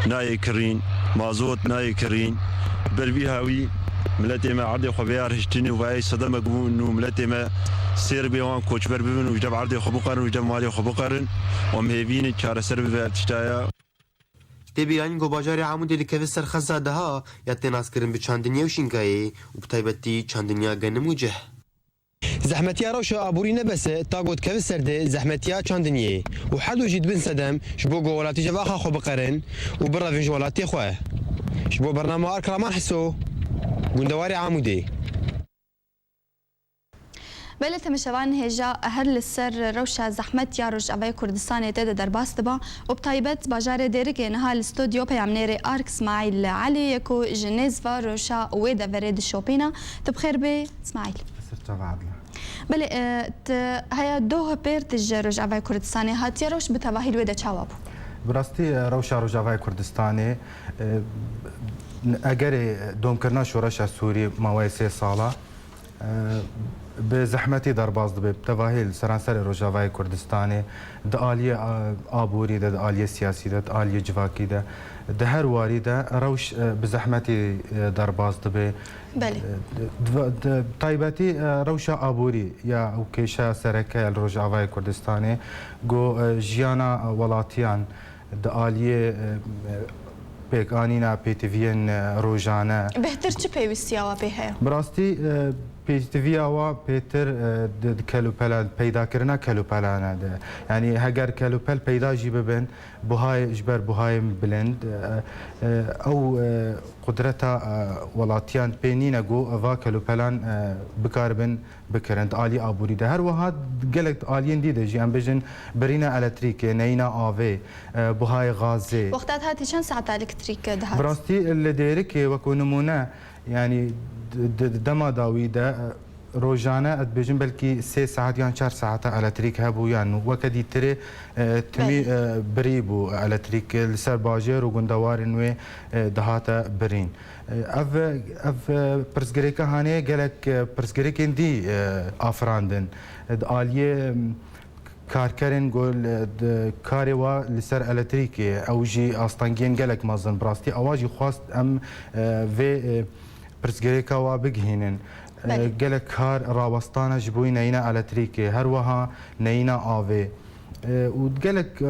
G: ناي كرين مازوت ناي كرين بربيهاوي ملتي ما عرضي خبيار هشتني وباي صدمه انه ملتي ما سير بيوان كوتش بربين وجدب عرضي خبقرن وجدب مالي خبقرن ومهيبين تشار سرب تشتايا
E: تبیانی گو باجاری عمودی لکوی سرخزا دها یا تناس کرن به چاندنیا و شینگایی و بتایبتی چاندنیا گنم و جه
H: زحمتيا روشا ابوري نبسه تاغوت كيف سرده زحمتيا چاندنيه وحدو جيد بن سدم شبو جولاتي جباخا خو بقرن وبرا في جولاتي خواه شبو برنامج اركرامان حسو گوندواري عمودي
A: بله تمشوان هجا هر لسر روشا زحمت یا روش اوی کردستان تد در باست با و بتایبت باجار دیره که نها الاستودیو پیامنیر آرک اسماعیل علی یکو جنیز و روشا ویدا ورد شوپینا تبخیر به اسماعیل بله هيا دوه بيرتج روجاوای کردستانی هاتیا روش بتواهی الویدا چاواب
I: براستی روجاوای کردستانی اگر دوم کرنا شورش سوری ماوی 3 ساله به زحمتی در باز دبی تواهی سرانسر روجاوای کردستانی د عالیه آبوری د عالیه سیاسی د عالیه جواکی ده هر واری ده روش به زحمتی در باز دبی
A: بله
I: تایبەتی ڕەوشە ئابووری یا ئەو کێشە سەرەکە ڕۆژاوای کوردستانی گۆ ژیانە وڵاتیان دەعالیە پێکانینە پێتیڤەن ڕۆژانە
A: بهتر چ پێویستیاوە پێ هەیە
I: بڕاستی پێویستیاوە پێتر کەلوپەلان پەیداکردنا کەلوپەلانە ینی هەگەر کەلوپەل پەیداژی ببن بهای ژبەر بهای بلند ئەو قدرەتە وڵاتیان پێنینە گۆ ئەڤا کەلوپەلان بکاربن بکردن عالی ئابووریدا هەروەها gelek aliyên dî de jî em bêjin birîna elektrîkê neyîna avê buhayê gazê
A: وقتات هاتی چەند ساعت الکتریک دەهات
I: براستی li dêrikê wekû nimûne yanî dema dawî de روزانه اتبجن بلکی 3 ساعت یا 4 ساعت الکتریک هبو یان وقتی دیتره تمی بریبو الکتریک لسر باجر و گندوار نوی دهات برین اف پرسگریکا هانه گلک پرسگریکن دی آفراندن عالیه کارکرین گل کاری و لسر الکتریک اوجی آستانگین گلک مازن براستی آواجی خواست ام و پرسگریکا و بگهینن gelek kar rawastana ji bo neyna elektrîkê her wiha neyna avê û gelek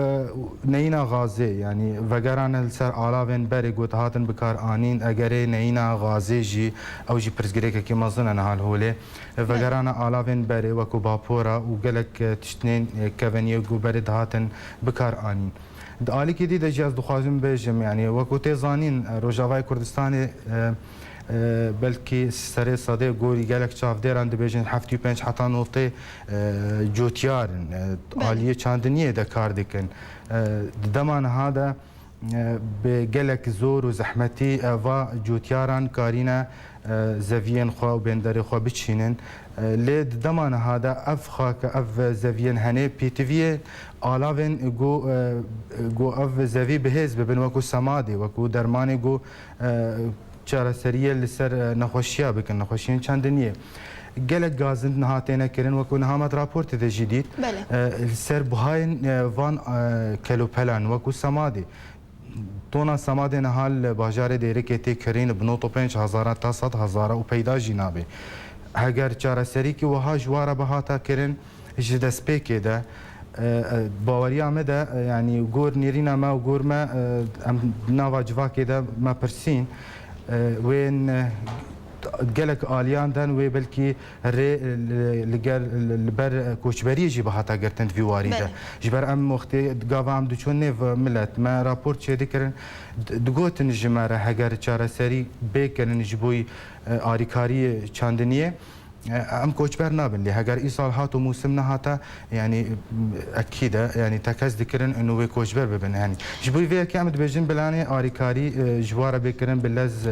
I: neyna gazê yanî vegeran li ser alavên berê got hatin bikar anîn egerê neyna gazê jî ew jî pirsgirêkekî mezin e nihal holê vegerana alavên berê wekû bapora û gelek tiştên keveniyê got berê dihatin bikar anîn di alîkê dî de jî ez dixwazim bêjim yanî wekû tê zanîn Rojavayê Kurdistanê بلکی سری صده گوری گلک چافدران دبیجن 75 حتی نقطه جوتیارن عالیه چاندنیه ده کار دکن دمان هذا به گلک زور و زحمتی و جوتیاران کارینا زوین خوا و بندری خوا بچینن لید دمان هذا اف خاک اف زوین هنه پیتویه آلاوین گو اف زوی بهز ببن وکو سمادی وکو درمانی گو چارەسەریە لەسەر نەخۆشیە بکەن نەخۆشیین چەندنیە gelek gazin nihatêne kirin wekû nihamet raportê de jî dît ser buhayên van kelopelan wekû Samadê tona Samadê nihal bajarê dêrikê tê kirîn bi 95,000 ta 100,000 û peyda jî nabe heger çareserîkî wiha ji wara bihata kirin ji destpêkê de باوریه me de yani gor nêrîna me û gor me em nava civakê de me pirsîn wên gelek aliyan den wê belkî rê li ber koçberiyê jî bihata girtin vî warî de ji ber em wextê gava em diçûn nêv millet me rapor çê dikirin digotin ji me re heger çareserî bêkirin ji bo alîkariyê çandiniyê ام کوچبر نابن لی هگر ای سال هات و موسم نهاتا یعنی اکیده یعنی تکز دکرن انو وی کوچبر ببن یعنی جبوی وی که امد بجن بلانه آریکاری جواره بکرن بلز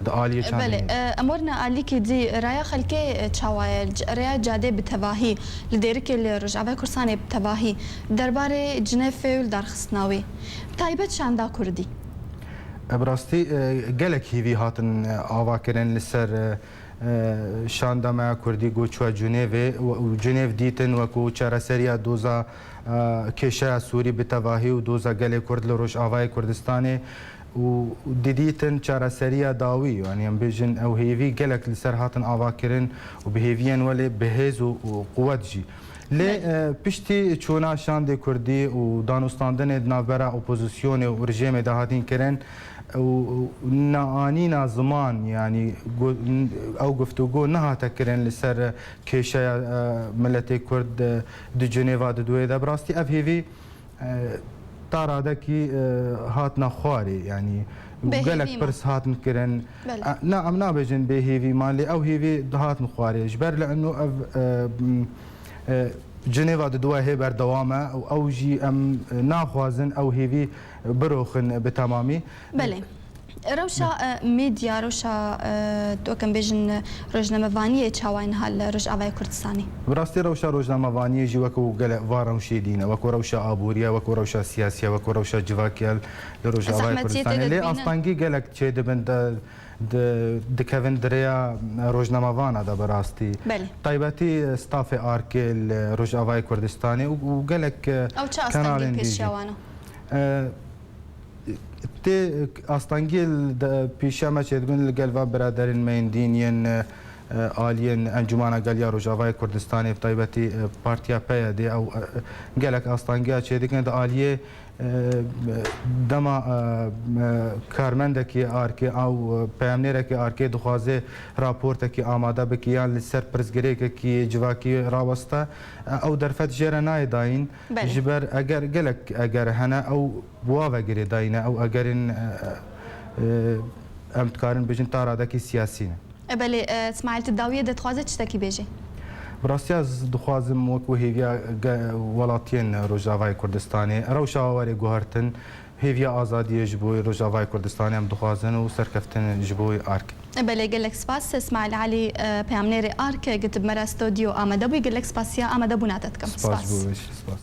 I: دعالیه چاندنی
A: بله امورنا علیکی دی رایا خلکی چاوای رایا جاده بتواهی لدیرکی لرجعه کرسانی بتواهی درباره جنفه و درخصناوی تایبت شاندا کردی
I: براستی گلک هیوی هاتن آوا کرن لسر شاندما کردی گوچوا جنیو و جنیو دیتن وکو چراسریا دوزا کشه سوری بتواهی و دوزا گل کرد لروش آوای کردستانی و دیدیتن چراسریا داوی یعنی ام بیجن او هیوی گلک لسر هاتن آوا کرن و بهیوین ولی بهز و قوت جی لی پشتی چونا شاند کردی و دانستاندن نابرا اپوزیسیون و رژیم دهاتین کرن و نعانینا زمان يعني او گفتگو نه تکرن لسر کشه ملت کرد دو جنیوا دو دوی ده براستی اف هیوی تاراده کی هات نخواری يعني قالك برس هات مكرن نعم نابجن به هيفي مالي او هيفي هات مخواري جبر لانه جنيفا دوا هي بردوامه او جي ام ناخوازن او هيفي بروخن بتمامي
A: بله روشا ميديا روشا توكم بيجن روجنامه چاوين هال رج اوای کردستانی
I: براستي روشا روجنامه جي وكو قال فارم شيدين وكو روشا ابوريا وكو روشا سياسيه وكو روشا جواكيال لروجا اوای کردستانی لي اصطنگي قالك تشي دبن دكافن دريا روجنامه فانا دا براستي طيبتي ستاف اركل روج اوای کردستانی وقالك
A: او چا اصطنگي پیشوانا
I: تی استانگیل پیشما چیدگون لگلوا برادرین میندینین آلین انجمن گلیا روجاوای کردستانی طیبتی پارتیا پیادی او گلک استانگیا چیدگون د آلیه دما کارمنده کی آرکی او پیامنیره کی آرکی دخوازه راپورت کی آماده بکیان لسر پرزگری کی جواکی راوسته او درفت جره نای داین جبر اگر گلک اگر هنه او بواوه گری داینه او اگرین امتکارن بجن تاراده کی سیاسینه
A: بله اسماعیل تداویه دتخوازه چتکی بیجی
I: براستی از دخوازم وکو هیویا ولاتین روجاوای کردستانی روشا واری گوهرتن هیویا آزادی جبوی روجاوای کردستانی هم دخوازن و سرکفتن جبوی آرک
A: بله گلک سپاس اسماعیل علی پیامنیر آرک گتب مرا استودیو آمده بوی گلک سپاسیا آمده بوناتت کم
I: سپاس بویش سپاس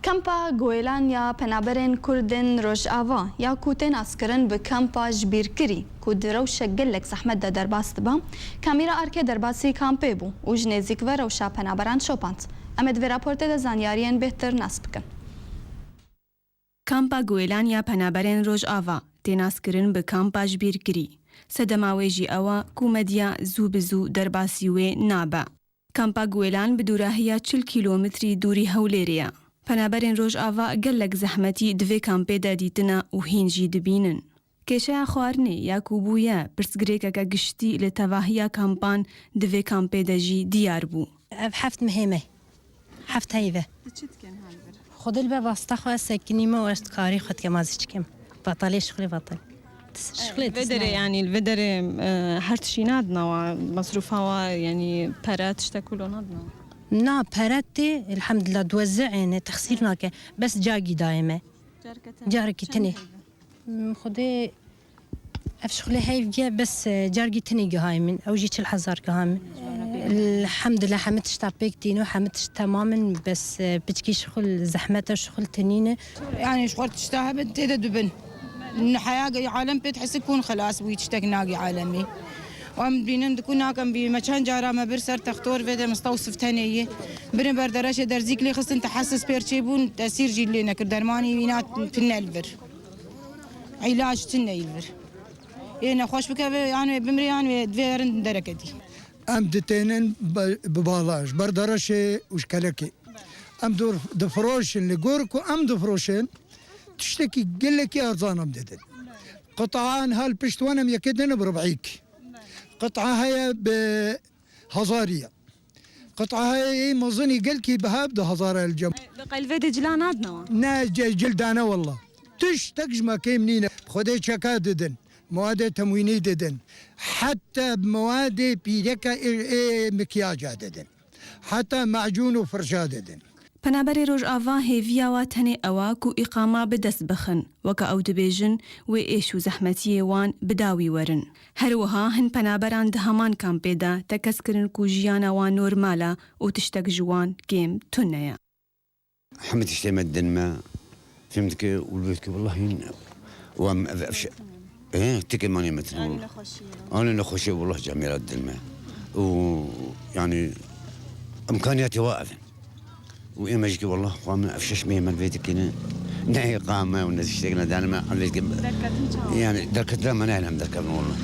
A: کمپا گویلان یا پنابرین کردن روش آوا یا کوتن اسکرن به کمپا جبیر کری که دروش گلک زحمت در باست با کامیرا آرکه در باسی کامپه بو و جنزیک و روشا پنابران شوپانت امد و راپورت ده زانیارین بهتر نصب کن
J: کامپا گویلان یا پنابرین روش آوا تین اسکرن به کامپا جبیر کری سدماویجی آوا کومدیا زو بزو در باسی و نابا کامپا گویلان بدورهیا 40 کیلومتری دوری هولیریا پنابرین روش آوا گلک زحمتی دوی کامپه دادیتنا و هینجی دبینن. کشه خوارنه یا کوبویا پرسگریکا که گشتی لتواهیا کامپان دوی کامپه داجی دیار بو.
K: حفت مهمه. حفت هیوه. خود البا واسطه خواه سکنی ما واشت کاری خود که مازیچ کم. بطالی شغلی بطال.
J: الفدر يعني الفدر هرتشي نادنا ومصروفها يعني برات اشتكلوا نادنا
K: نا براتي الحمد لله توزعين تخسيرنا بس جاقي دائمه جاركي تني خدي افشغلي هاي بس جاركي تني قهاي من او جيت الحزار قهاي الحمد لله حمدتش تابيكتينو حمدتش تماما بس بتكي شغل زحمته شغل تنينه
L: يعني شغل تشتهى بنت دبن إن حياة عالم بتحس يكون خلاص ويتشتاق ناقي عالمي وام بينن دكونا كم بمكان جارا ما برسر تختور فيدا مستوصف ثانيه برن بردرشه درزيك لي خصن تحسس بيرتشيبون تاثير جي لنا كدرماني وينات في الفر علاج تنا الفر انا خوش بك يعني بمريان دفيرن دركتي
M: ام دتينن ببالاج بردرشه وشكلكي ام دور دفروش اللي جوركو ام دفروشن تشتكي قل لك يا ارزانم ددن قطعان هالبشتوانم يكدن بربعيك قطعه هي بهزاريه قطعه هي مظني قلكي بهاب ده هزاره الجم
J: بقلبي دجلان عندنا
M: نا جلدانا والله تشتكج ما كيمنينا خدي شكا ددن مواد تمويني ددن حتى بمواد بيدكا مكياج ددن حتى معجون وفرشاه ددن
J: پنابری روز آوا هیویا و تنه آوا کو اقامه بدست بخن وکا او دبیجن و ایشو زحمتی وان بداوی ورن. هر وها هن پنابران دهمان کامپه دا تکس کرن کو جیانا وان نورمالا و تشتک جوان گیم تنیا.
N: حمد اشتمت دنما فهمتك والبيتك والله وام ايه تكي ماني مثل انا نخشي والله جميلات دنما ويعني امكانياتي واقفه وإيمجك والله قام افشش مية من بيتك هنا نهي قامه ونشتغلنا دائما يعني دركت لا ما نعلم دركت والله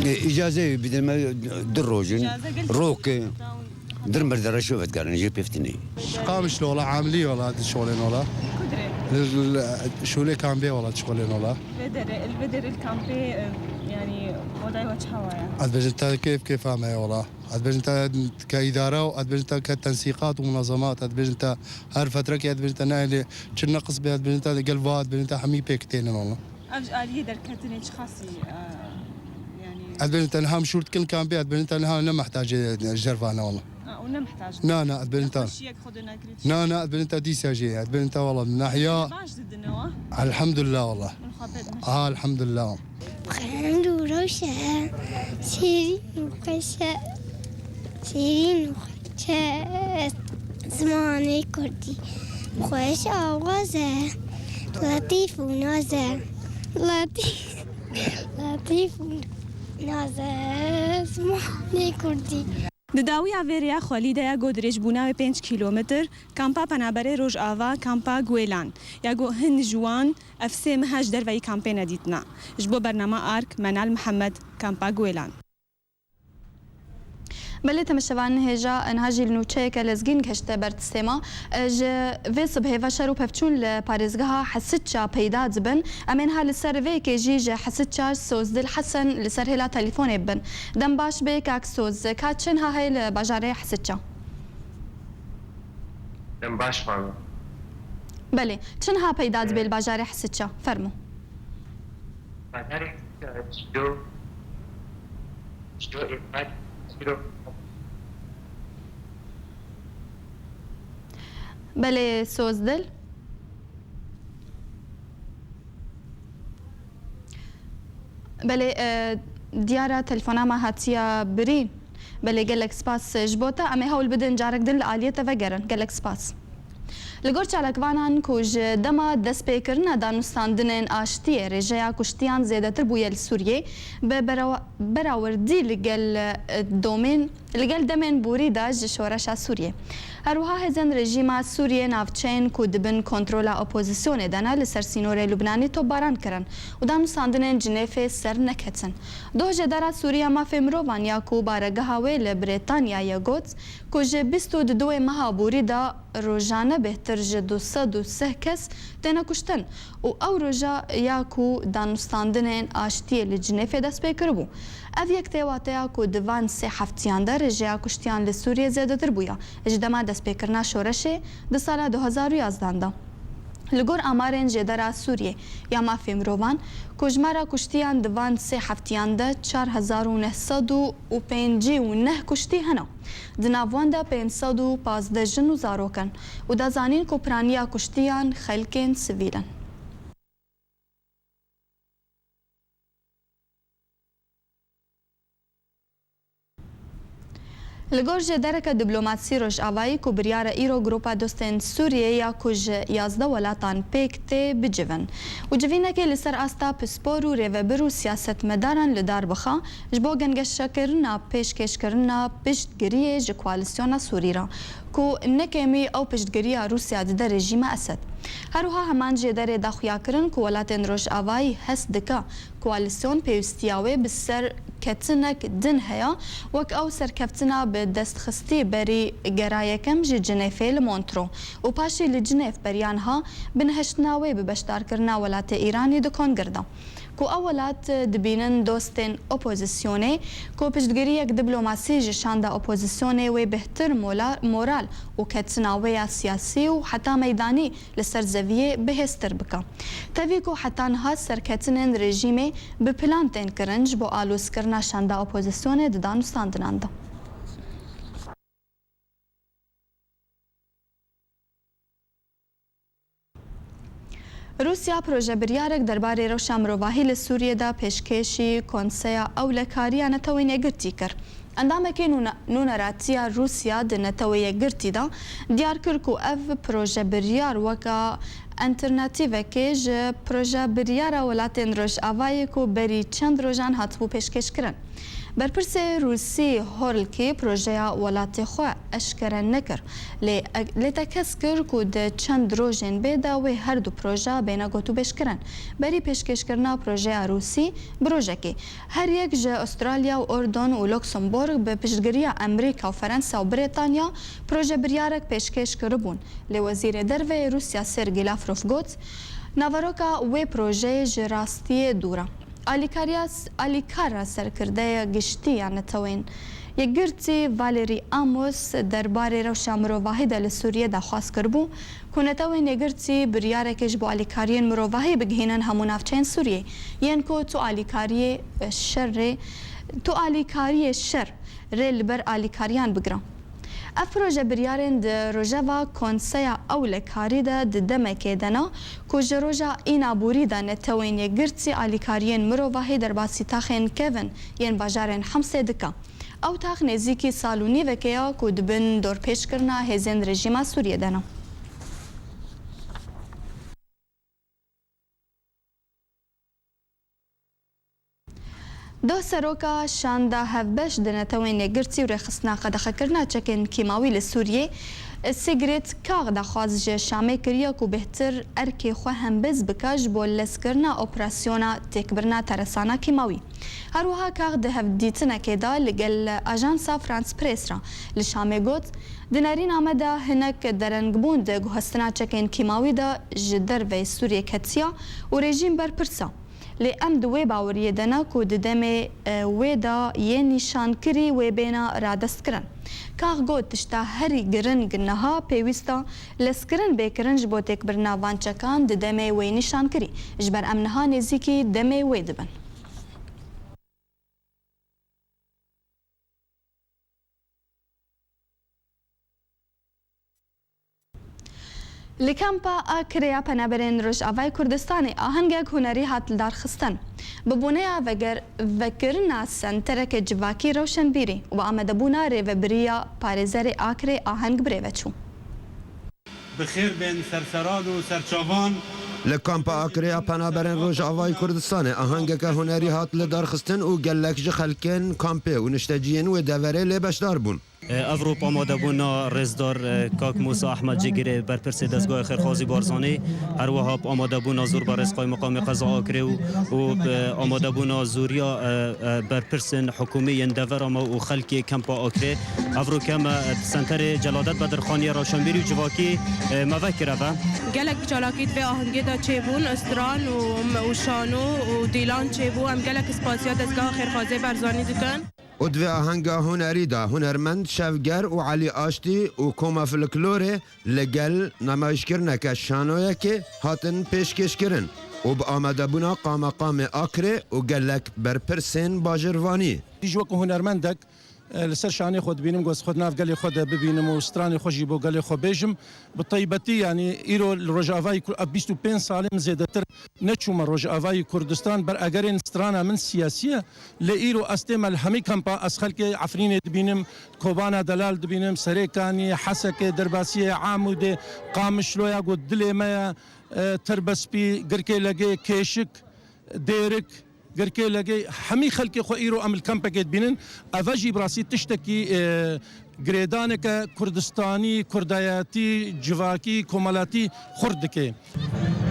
N: اجازه بدل ما دروجن روكي درمر درا شوفت قال نجيب يفتني
O: قامش والله عاملي والله هذا الشغلين والله شغلي كان بي والله شغلين والله
J: البدر الكامبي يعني وضعي وجهه يعني
O: أدبجنت كيف فاهمه والله أدبجنت كإدارة وأدبجنت كتنسيقات ومنظمات أدبجنت هر فترة كي أدبجنت نايل كنا قصبي أدبجنت قلبات أدبجنت حمي بيكتين والله
J: آلية دركتني خاصي يعني
O: أدبجنت أنا هم شورت كل كان بي أدبجنت أنا أنا محتاج جرفانة والله
J: ونا محتاج
O: نا أدبجنت نا أدبجنت دي ساجي أدبجنت والله من ناحية الحمد لله والله الحمد لله
P: خير وروشة شيرين وقشة شيرين وقشة زماني كردي خوش آوازة لطيف ونازة لطيف ونازة زماني كردي
J: دداوی آوریا خالیده گودریج بونه 5 کیلومتر کامپا پنابره روز آوا کامپا گویلان یا گو هند جوان افسه مهاج در وی کامپین ندیدنا جبو برنامه آرک منال محمد کامپا گویلان
A: بله تمشوان هجا انهاجی لنوچه که لزگین گشته برتسیما جه وی صبحه و شروع پفچون لپارزگاه حسدچا پیدا دبن امین ها لسر وی که جه حسدچا سوزدل حسن لسر هلا تلیفون بن دم باش به کاک سوز کاتشن ها هی لباجاره حسدچا
Q: دم باش فاهم
A: بله چن ها پیدا دبل باجاره حسدچا فرمو
Q: باجاره جو
A: بله سوزدل بله دیاره تلفونا ما هاتیا برین بله گلک سپاس جبوتا امی هول بدن جارک دن لآلیت و گرن گلک سپاس لگور چالکوانان کوج دما دست پیکرنا دانستاندنن آشتیه رجایا کشتیان زیاده تر بویل سوریه به براوردی لگل دومین لگل دمن بوری داج شورش سوریه هروها هزن رژیم سوریه نافچین کو دبن کنترل اپوزیسیون دانا لسر سینور لبنانی تو باران کرن و دانستاندنن جنیف سر نکتن دو جدارا سوریه ما فمروان یا کو بارگه هاوی لبریتانیا یا گوت کوج 22 ماه بوری دا روزانه بهتر جه 203 کس تینا کشتن و او روزا یا کو دانستاندنن آشتی لجنیف دست پیکر بو اف یک تیواتیا کو دوان سه هفتیان در رژیا کشتیان لسوریه زیاده تر بویا اجدما دست پیکرنا شورشه ده سال 2011 دا لگور آمارن جدارا سوریه یا مافی مروان کجمارا کشتیان دوان سه هفتیان ده 4959 کشتی هنو دناوان ده 515 جن و زاروکن و دا زانین کو پرانیا کشتیان خلکین سویلن لگور درک دیپلماسی روش آوایی کو بریار ایرو گروپا دوستن سوریه یا کج 11 ولاتان پیکته بجون و جوینه که لسر استا پسپور و ریوبر و سیاست مدارن لدار بخا جبو گنگش کرنا پیشکش کرنا پشتگیری ج کوالسیون سوری را کو نکمی او پشتگیری روسیا د رژیم اسد هروها همان جدار دخویا کرن کو ولاتن روش آوایی هست دکا کوالسیون پیوستیاوی بسر کتنک دن هیا وک او سرکفتنا به دستخستی بری گرایکم جی جنیفه لمونترو و پاشی لجنیف بریانها بنهشتناوی به بشتار کرنا ولات ایرانی دکان گرده کو اولات دبینن دوستن اپوزیسیونه کو پشتگیری یک دیپلماسی جشانده اپوزیسیونه و بهتر مورال و کتناوی سیاسی و حتی میدانی لسر زویه بهستر بکا تاوی کو حتی نها سرکتنن رژیمه به پلان تین کرنج با آلوز کرنا شانده اپوزیسیونه دانستاندنانده روسیا پروژه بریارک درباره روشا مرۆڤاهی لە سووریەدا پێشکێشی کۆنسەیە ئەو لە کاریە نەتەوەی نێگرتی کرد. ئەندامەکەی نونەراتیە رووسیا دنەتەوەی یەکگرتیدا دیار کرد و ئەv پرۆژە بریار وەکە ئەلتەرناتیڤەکەی پرۆژە بریارە وڵاتێن ڕۆژئاوایەک و بەری چەند ڕۆژان هاتبوو پێشکەشکردن. برپرس روسی هورلکی پروژه ولات خو اشکره نکر لیتا کس کر کو د چند روزن بيدا و هر دو پروژه بین گوتو بشکرن بری پیشکش کرنا پروژه روسی پروژه کی هر یک ج استرالیا و اردن و لوکسمبورگ به پیشگیری امریکا و فرانسه و بریتانیا پروژه بریارک پیشکش کربون لی وزیر درو روسیا سرگی لاوروف گوت ناواروکا و پروژه جراستی دورا آلیکارا سرکرده گشتی نتوین یگرتی والری آموس درباره روشا مروواهی دل سوریه دخواست کربو کنتوین یگرتی بریارکش با آلیکاریین مروواهی بگهینن همون افچین سوریه ین کو تو آلیکاری شر ریل بر آلیکاریان بگرام اف پروژه بریارن د روژاوا کنسیا اولکاری ده د دمکه دنا کوج روژا اینا بوری ده نتوین یگرتی آلیکاریین مروواهی در باسی تاخین کیون ین باجارن حمسه دکا او تاخ نزیکی سالونی وکیا کو دبن دور پیش کرنا هزین رژیما سوریه دنا دو سروکا شاندا هفبش دنتوین یگرتی و رخصنا قدخه کرنا چکن کیماوی لسوریه سیگریت کاغ دخواز جه شامه کریا کو بهتر ارکی خو هم بز بکاج بول لسکرنا اپراسیونا تکبرنا ترسانا کیماوی هروها کاغ ده هف دیتنا کدا لگل اجانسا فرانس پریس را لشامه گوت دنارین آمده هنک درنگبون ده گوهستنا چکن کیماوی ده جدر و سوریه کتسیا و رژیم برپرسا لی ام دوی باوریه دنا کو ددمه وی دا یه نشان کری وی بینا رادست کرن کاغ گوت تشتا هری گرن گنها پیوستا لسکرن بیکرن جبو تکبرنا وانچکان ددمه وی نشان کری جبر امنها نزیکی دمه وی دبن لکمپا آکریا پنابرین روش آوای کردستانی آهنگک هنری هاتل دار خستن ببونه وکرنا سنترک جواکی روشن بیری و آمده بونا ریو بریا پارزر آکری آهنگ بریوچو
R: بخیر بین سرسران و سرچاوان
S: لکامپا آکریا پنابرین روش آوای کردستان آهنگک هنری هاتل دار خستن و گلک جخلکن کامپه و نشتجین و دوره لبشدار بون
T: اوروپا آماده بونا رزدار کاک موسی احمد جگیره برپرس دستگاه خیرخوازی بارزانی هر وهاب آماده بونا زور بر رزقای مقام قضا آکره و آماده بونا زوریا برپرس حکومی اندور و خلکی کمپا آکره افرو کم سنتر جلادت بدرخانی روشنبیری و جواکی موکره و
U: گلک بچالاکیت به آهنگی دا چه بون استران و شانو و دیلان چه بو هم گلک اسپاسیات دستگاه خیرخوازی بارزانی دکن
S: و دوی آهنگا هنری دا هنرمند شفگر و علی آشتی و کوما فلکلوره لگل نمایشکرنه که شانویه که هاتن پیشکش کرن و با آمده بونا قام آکره و گلک برپرسین باجروانی
V: دیجوک هنرمندک لسر شانی خود بینم گوز خود ناف گلی خود ببینم و استرانی خوشی بو گلی خود بیجم بطیبتی یعنی ایرو رجاوای 25 سال زیاده تر نچوم رجاوای کردستان بر اگرین استرانا من سیاسیه لایرو استعمال همی کمپا از خلک عفرین بینم کوبانا دلال بینم سریکانی حسک درباسی عامود قامشلویا گود دلی ما تربسپی گرکی لگه کشک دیرک گرکی لگه همی خلک خو ایرو عمل کمپاکت بینن افاجی براسی تشتکی گریدان که کردستانی کردایاتی جواکی کمالاتی خورد که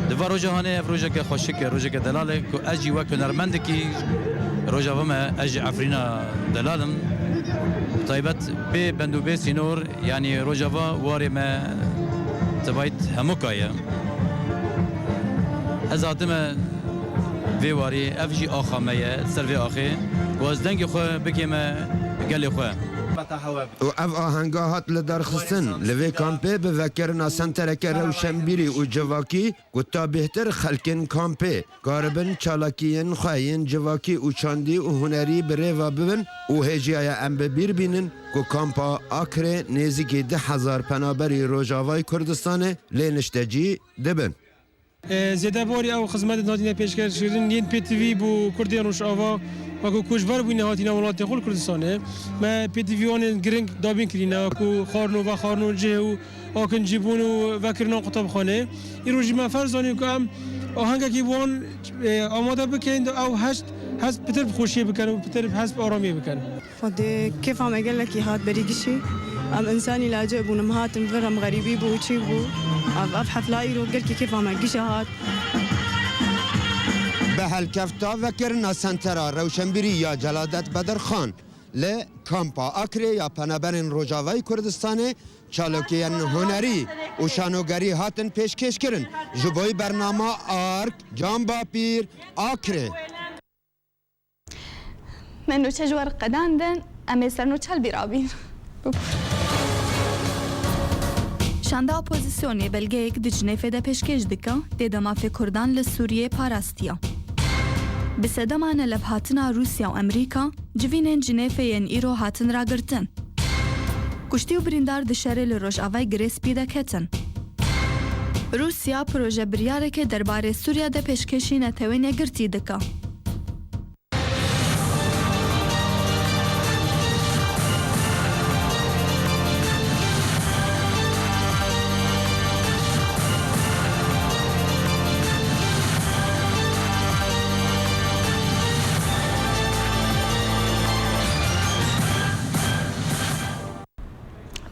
W: دو روزانه روزه که خوشک روزه که دلاله کو اجی و کنرمند کی روزه وما اجی افرینا دلالم طيبت به بندو به سينور يعني روزه واري ما تبايت هموكايا هزاتم في واري افجي اخاميه سلفي اخي وازدنگ خو بكيما قال خو
S: و اف آهنگا هات لدار خستن لوی کامپه به وکرنا سنترک روشنبیری و جواکی و تا بهتر خلکن کامپه کاربن چالاکین خواهین جواکی و چاندی و هنری بره و ببن و هجیای ام ببیر بینن که کامپا آکره نزدیک 10,000 پنابری روجاوای کردستانه لینشتجی دبن
X: زیاده باری او خدمت نهادینه پیشکش کردن ین پی تی وی بو کردین روش آوا و کوچبر بو نهادینه ولایت خل کردستانه ما پی تی وی اون گرینگ دابین کردن کو خارنو جه و آکن جیبون و وکرنا قطب خانه این روزی ما فرض داریم که هم آهنگ کی وان آماده بکنید او حسب بتر بخوشي بكن وبتر بحسب آرامی بکن.
U: فدي كيف عم أقول لك هاد بريقشي أم إنساني لاجئ بو نمهات مفرم غريبي بو وشي بو أف حفلاي رو قلت كيف عم أقول هاد
S: به هلکفتا وکرنا سنترا روشنبیری یا جلادت بدرخان ل کامپا اکری یا پنابرین روجاوای کردستان چالوکیان هنری و شانوگری هاتن پیشکش کرن جبوی برنامه آرک جانبا پیر اکری
A: منو چجور قداندن امی سرنو چل بیرابین شاندا اپوزیسیونی بلگیک دی جنیفه ده پیشکش دکا دی دمافی کردان لسوریه پاراستیا بسدمان لبهاتنا روسیا و امریکا جوینن جنیفه ین ایرو هاتن را گرتن کشتی و بریندار دشاره لروش آوای گریس پیدا کتن روسیا پروژه بریاره که درباره سوریا ده پیشکشی نتوین گرتی دکا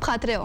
A: خاطره